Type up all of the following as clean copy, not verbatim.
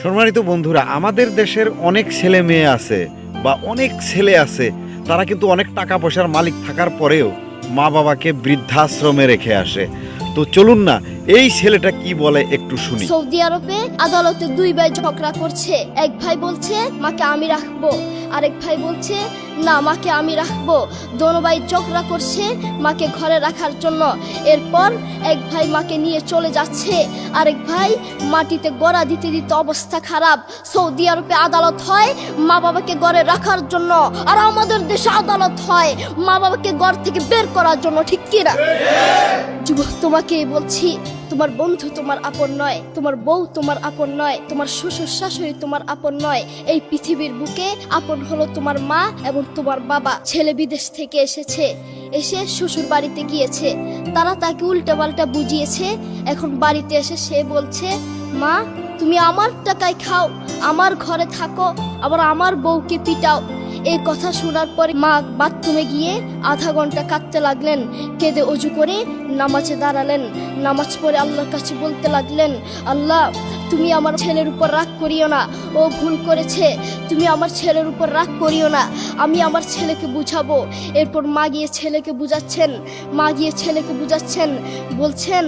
সম্মানিত বন্ধুরা, আমাদের দেশের অনেক ছেলে মেয়ে আছে বা অনেক ছেলে আছে, তারা কিন্তু অনেক টাকা পয়সার মালিক থাকার পরেও মা বাবাকে বৃদ্ধাশ্রমে রেখে আসে। তো চলুন না এই ছেলেটা কি বলে একটু শুনি। সৌদি আরবে আদালতে দুই ভাই ঝগড়া করছে। এক ভাই বলছে মাকে আমি রাখবো, আরেক ভাই বলছে না মাকে আমি রাখবো। দোনো ভাই ঝগড়া করছে মাকে ঘরে রাখার জন্য। এরপর এক ভাই মাকে নিয়ে চলে যাচ্ছে, আরেক ভাই মাটিতে গড়া দিতে দিতে অবস্থা খারাপ। সৌদি আরবে আদালত হয় মা বাবাকে ঘরে রাখার জন্য, আর আমাদের দেশে আদালত হয় মা বাবাকে ঘর থেকে বের করার জন্য। ঠিক কিনা যুবক, তোমাকে বলছি, তোমার বন্ধু তোমার আপন নয়, তোমার বউ তোমার আপন নয়, তোমার শ্বশুর শাশুড়ি তোমার আপন নয়। এই পৃথিবীর বুকে আপন হলো তোমার মা এবং তোমার বাবা। ছেলে বিদেশ থেকে এসেছে, এসে শ্বশুর বাড়িতে গিয়েছে, তারা তাকে উল্টা পাল্টা বুঝিয়েছে। এখন বাড়িতে এসে সে বলছে মা তুমি আমার টাকায় খাও, আমার ঘরে থাকো, আবার আমার বউকে পিটাও। এই কথা শোনার পরে মা বাথরুমে গিয়ে আধা ঘন্টা কাঁদতে লাগলেন। কেঁদে অজু করে নামাজে দাঁড়ালেন। নামাজ পড়ে আল্লাহর কাছে বলতে লাগলেন, আল্লাহ তুমি আমার ছেলের উপর রাগ করিও না, ও ভুল করেছে, তুমি আমার ছেলের উপর রাগ করিও না, আমি আমার ছেলেকে বুঝাবো। এরপর মা গিয়ে ছেলেকে বুঝাচ্ছেন, বলছেন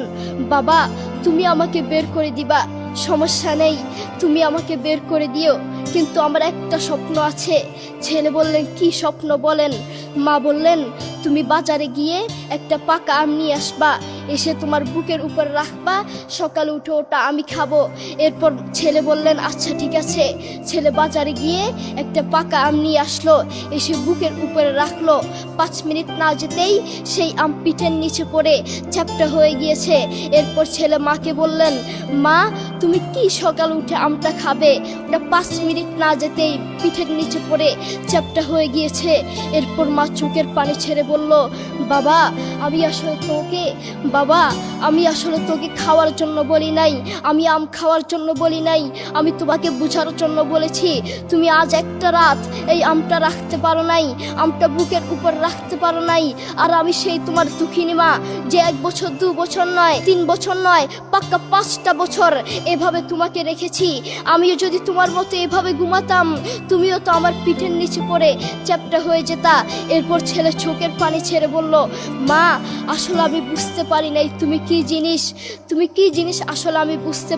বাবা তুমি আমাকে বের করে দিবা, সমস্যা নেই, তুমি আমাকে বের করে দিও, কিন্তু আমার একটা স্বপ্ন আছে। ছেলে বললেন কি স্বপ্ন বলেন। মা বললেন তুমি বাজারে গিয়ে একটা পাকা আম নিয়ে আসবা, এসে তোমার বুকের উপর রাখবা, সকালে উঠে ওটা আমি খাবো। এরপর ছেলে বললেন আচ্ছা ঠিক আছে। ছেলে বাজারে গিয়ে একটা পাকা আম নিয়ে আসলো, এসে বুকের উপরে রাখলো। 5 মিনিট না যেতেই সেই আম পিঠের নিচে পড়ে চ্যাপ্টা হয়ে গিয়েছে। এরপর ছেলে মাকে বললেন মা তুমি কি সকাল উঠে আমটা খাবে? ওটা 5 মিনিট না যেতেই পিঠের নিচে পড়ে চ্যাপ্টা হয়ে গিয়েছে। এরপর মা চোখের পানি ছেড়ে বলল বাবা আমি আসলে তোকে খাওয়ার জন্য বলি নাই, আমি আম খাওয়ার জন্য বলি নাই, আমি তোমাকে বুঝার জন্য বলেছি। তুমি আজ একটা রাত এই আমটা রাখতে পারো নাই, আমটা বুকের উপর রাখতে পারো নাই, আর আমি সেই তোমার দুঃখিনী মা যে 1 বছর 2 বছর নয় 3 বছর নয় পাক্কা 5টা বছর এভাবে তোমাকে রেখেছি। আমিও যদি তোমার মতো এভাবে ঘুমাতাম, তুমিও তো আমার পিঠের নিচে পড়ে চ্যাপ্টা হয়ে যেতা। এরপর ছেলে চোখের পানি ছেড়ে বলল মা আসলে আমি বুঝতে পারি নাই তুমি কি জিনিস আসলে আমি বুঝতে